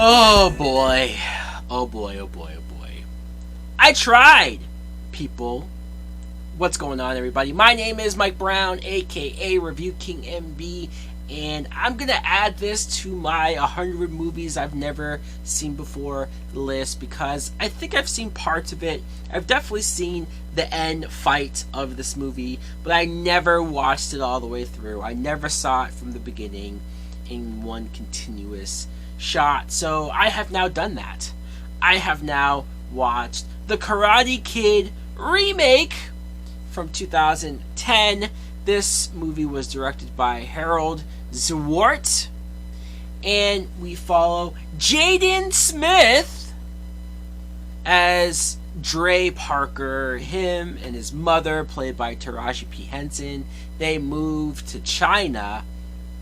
Oh boy. Oh boy, oh boy, oh boy. I tried, people. What's going on, everybody? My name is Mike Brown, aka Review King MB, and I'm gonna add this to my 100 movies I've never seen before list because I think I've seen parts of it. I've definitely seen the end fight of this movie, but I never watched it all the way through. I never saw it from the beginning in one continuous shot. So I have now done that. I have now watched the Karate Kid remake from 2010. This movie was directed by Harold Zwart, and we follow Jaden Smith as Dre Parker. Him and his mother, played by Taraji P. Henson, they move to China,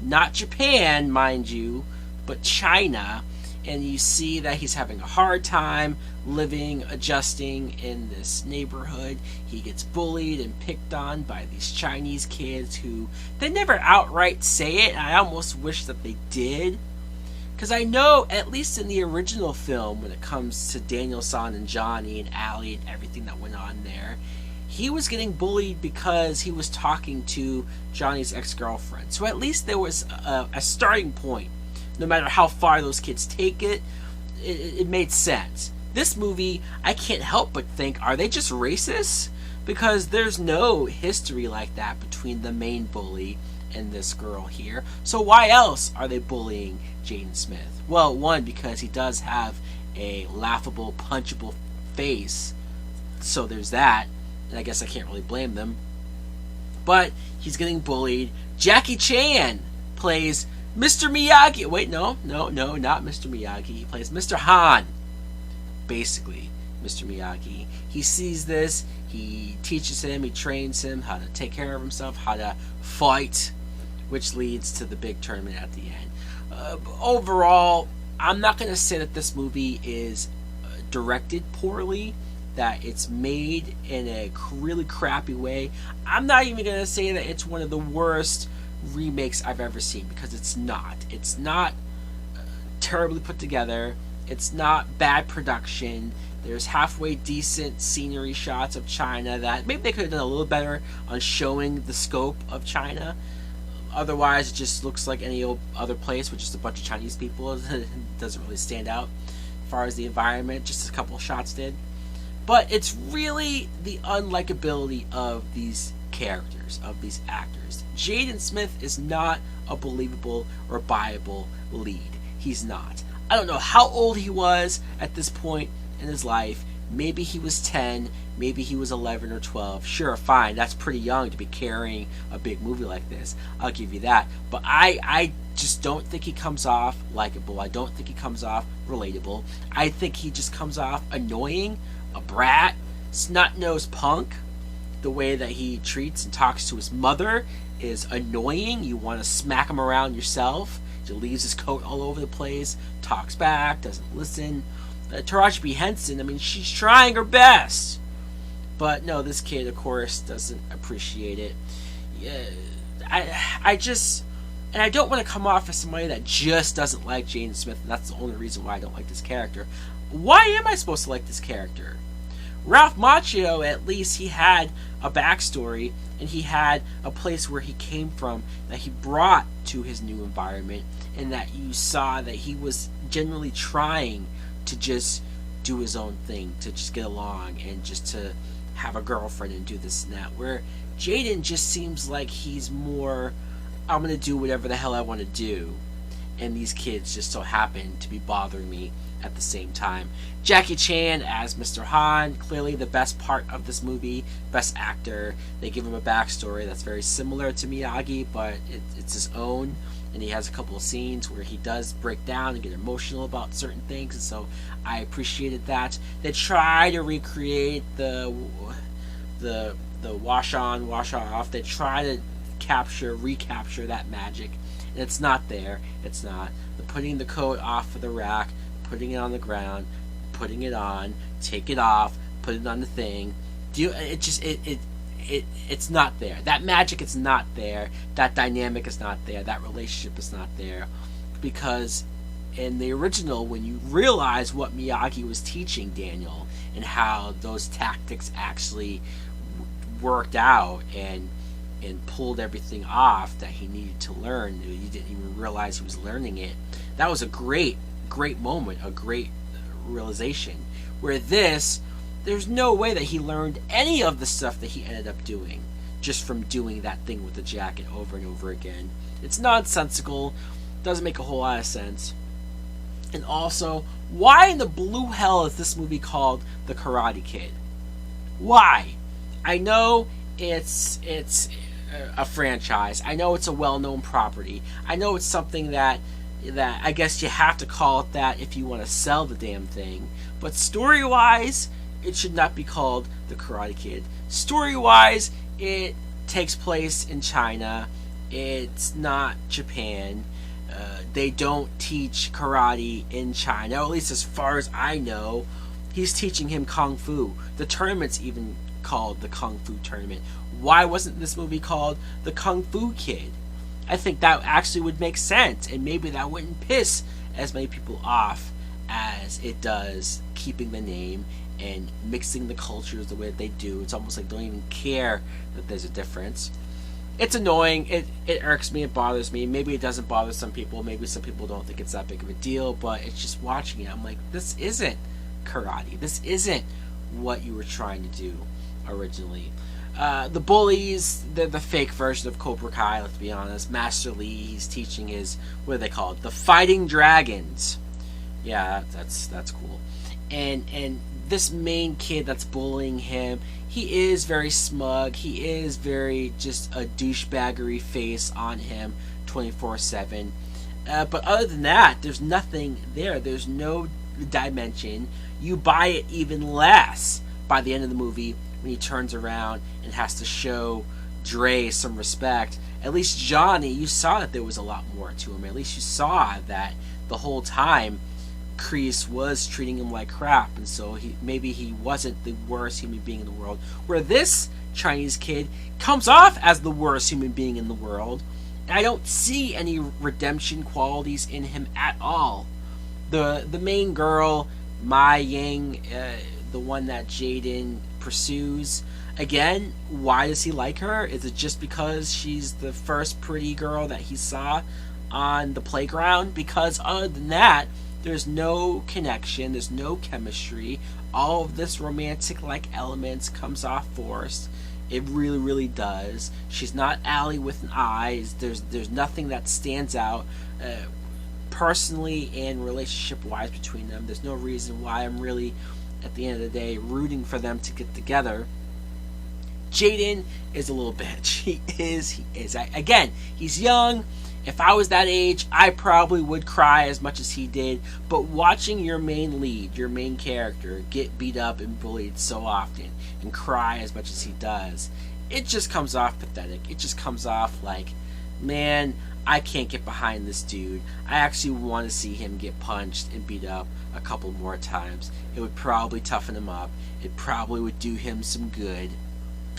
not Japan, mind you, but China, and you see that he's having a hard time living, adjusting in this neighborhood. He gets bullied and picked on by these Chinese kids who, they never outright say it, and I almost wish that they did. Because I know, at least in the original film, when it comes to Daniel-san and Johnny and Allie and everything that went on there, he was getting bullied because he was talking to Johnny's ex-girlfriend. So at least there was a starting point. No matter how far those kids take it, it made sense. This movie, I can't help but think, are they just racist? Because there's no history like that between the main bully and this girl here. So why else are they bullying Jaden Smith? Well, one, because he does have a laughable, punchable face. So there's that. And I guess I can't really blame them. But he's getting bullied. Jackie Chan plays Mr. Miyagi. Wait, no, not Mr. Miyagi. He plays Mr. Han. Basically, Mr. Miyagi. He sees this, he teaches him, he trains him how to take care of himself, how to fight, which leads to the big tournament at the end. Overall, I'm not going to say that this movie is directed poorly, that it's made in a really crappy way. I'm not even going to say that it's one of the worst remakes I've ever seen, because it's not. It's not terribly put together. It's not bad production. There's halfway decent scenery shots of China that maybe they could have done a little better on showing the scope of China. Otherwise, it just looks like any other place with just a bunch of Chinese people. It doesn't really stand out as far as the environment. Just a couple of shots did. But it's really the unlikability of these characters, of these actors. Jaden Smith is not a believable or buyable lead. He's not. I don't know how old he was at this point in his life. Maybe he was 10, maybe he was 11 or 12. Sure, fine, that's pretty young to be carrying a big movie like this. I'll give you that. But I just don't think he comes off likable. I don't think he comes off relatable. I think he just comes off annoying, a brat, snot-nosed punk. The way that he treats and talks to his mother is annoying. You want to smack him around yourself. He leaves his coat all over the place, talks back, doesn't listen. Taraji P. Henson, I mean, she's trying her best. But no, this kid, of course, doesn't appreciate it. Yeah, I just... And I don't want to come off as somebody that just doesn't like Jaden Smith, and that's the only reason why I don't like this character. Why am I supposed to like this character? Ralph Macchio, at least, he had a backstory, and he had a place where he came from that he brought to his new environment, and that you saw that he was generally trying to just do his own thing, to just get along, and just to have a girlfriend and do this and that. Where Jaden just seems like he's more, I'm going to do whatever the hell I want to do, and these kids just so happen to be bothering me at the same time. Jackie Chan as Mr. Han, clearly the best part of this movie, best actor. They give him a backstory that's very similar to Miyagi, but it's his own, and he has a couple of scenes where he does break down and get emotional about certain things, and so I appreciated that. They try to recreate the wash on, wash off. They try to recapture that magic, and it's not there. It's not. The putting the coat off of the rack, putting it on the ground, putting it on, take it off, put it on the thing. It's not there. That magic is not there. That dynamic is not there. That relationship is not there, because in the original, when you realize what Miyagi was teaching Daniel and how those tactics actually worked out and pulled everything off that he needed to learn, you didn't even realize he was learning it. That was a great moment, a great realization. Where this, there's no way that he learned any of the stuff that he ended up doing just from doing that thing with the jacket over and over again. It's nonsensical, doesn't make a whole lot of sense. And also, why in the blue hell is this movie called The Karate Kid? Why? I know it's a franchise. I know it's a well-known property. I know it's something that I guess you have to call it that if you want to sell the damn thing. But story-wise, it should not be called The Karate Kid. Story-wise, it takes place in China. It's not Japan. They don't teach karate in China, or at least as far as I know. He's teaching him Kung Fu. The tournament's even called the Kung Fu Tournament. Why wasn't this movie called The Kung Fu Kid? I think that actually would make sense, and maybe that wouldn't piss as many people off as it does keeping the name and mixing the cultures the way that they do. It's almost like they don't even care that there's a difference. It's annoying. It irks me. It bothers me. Maybe it doesn't bother some people. Maybe some people don't think it's that big of a deal, but it's just watching it. I'm like, this isn't karate. This isn't what you were trying to do originally. The bullies, they're the fake version of Cobra Kai, let's be honest. Master Lee, he's teaching his, what are they called? The Fighting Dragons. Yeah, that's cool. And this main kid that's bullying him, he is very smug. He is very just a douchebaggery face on him 24/7. But other than that, there's nothing there. There's no dimension. You buy it even less by the end of the movie when he turns around and has to show Dre some respect. At least Johnny, you saw that there was a lot more to him. At least you saw that the whole time Kreese was treating him like crap, and so maybe he wasn't the worst human being in the world. Where this Chinese kid comes off as the worst human being in the world, and I don't see any redemption qualities in him at all. The main girl, Mai Yang, the one that Jaden pursues, again, why does he like her? Is it just because she's the first pretty girl that he saw on the playground? Because other than that, there's no connection, there's no chemistry. All of this romantic-like elements comes off forced. It really, really does. She's not Allie with an eye. There's nothing that stands out personally and relationship-wise between them. There's no reason why I'm really, at the end of the day, rooting for them to get together. Jaden is a little bitch. He is. Again, he's young. If I was that age, I probably would cry as much as he did. But watching your main lead, your main character, get beat up and bullied so often and cry as much as he does, it just comes off pathetic. It just comes off like, man, I can't get behind this dude. I actually want to see him get punched and beat up a couple more times. It would probably toughen him up. It probably would do him some good.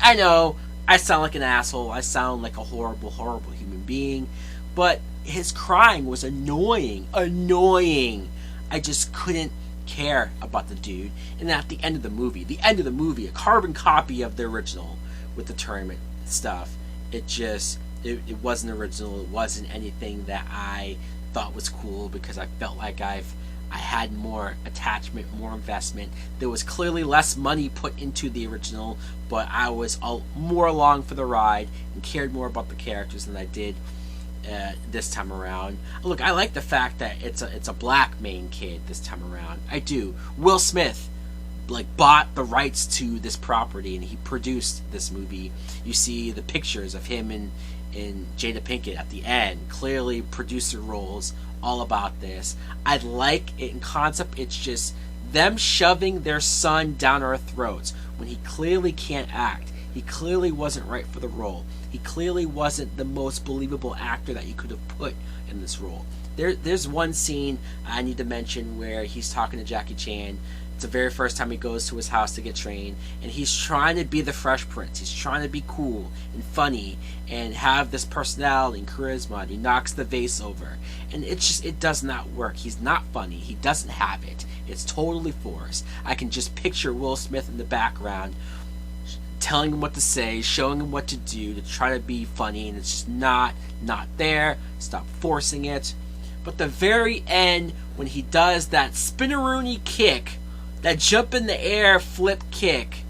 I know, I sound like an asshole. I sound like a horrible, horrible human being. But his crying was annoying. I just couldn't care about the dude. And at the end of the movie, a carbon copy of the original with the tournament stuff, it wasn't original. It wasn't anything that I thought was cool because I felt like I had more attachment, more investment. There was clearly less money put into the original, but I was more along for the ride and cared more about the characters than I did this time around. Look, I like the fact that it's a black main kid this time around. I do. Will Smith bought the rights to this property and he produced this movie. You see the pictures of him and Jada Pinkett at the end. Clearly producer roles, all about this. I like it in concept. It's just them shoving their son down our throats when he clearly can't act. He clearly wasn't right for the role. He clearly wasn't the most believable actor that you could have put in this role. There's one scene I need to mention where he's talking to Jackie Chan, It's the very first time he goes to his house to get trained, and he's trying to be the Fresh Prince. He's trying to be cool and funny and have this personality and charisma, and he knocks the vase over. And it does not work. He's not funny. He doesn't have it. It's totally forced. I can just picture Will Smith in the background telling him what to say, showing him what to do to try to be funny, and it's just not there. Stop forcing it. But the very end, when he does that spinneroonie kick, that jump in the air flip kick,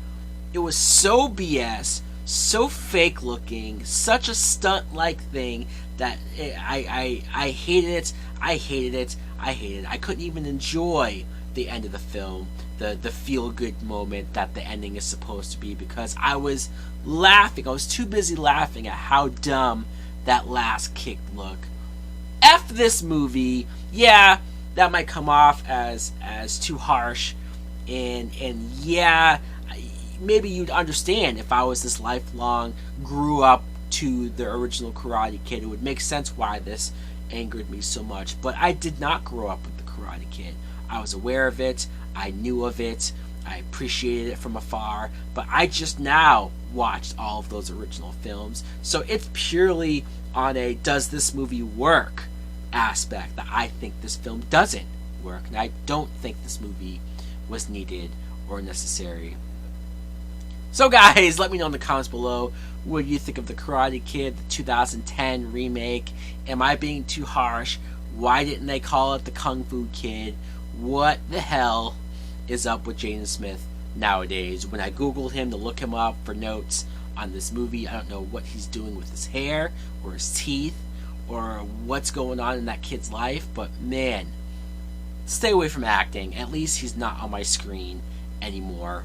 it was so BS, so fake looking, such a stunt-like thing that I hated it. I hated it. I hated it. I couldn't even enjoy the end of the film, the feel-good moment that the ending is supposed to be, because I was laughing. I was too busy laughing at how dumb that last kick looked. F this movie. Yeah, that might come off as too harsh, and yeah, maybe you'd understand if I was this lifelong, grew up to the original Karate Kid. It would make sense why this angered me so much. But I did not grow up with the Karate Kid. I was aware of it. I knew of it. I appreciated it from afar. But I just now watched all of those original films. So it's purely on a does this movie work aspect that I think this film doesn't work. And I don't think this movie was needed or necessary. So guys, let me know in the comments below what you think of the Karate Kid, the 2010 remake. Am I being too harsh? Why didn't they call it the Kung Fu Kid? What the hell is up with Jaden Smith nowadays? When I googled him to look him up for notes on this movie, I don't know what he's doing with his hair or his teeth or what's going on in that kid's life, but man, stay away from acting. At least he's not on my screen anymore.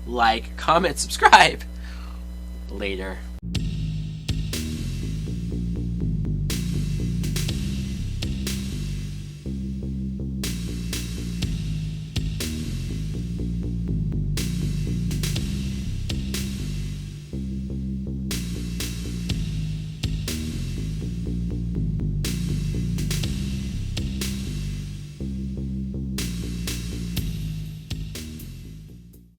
Like, comment, subscribe. Later.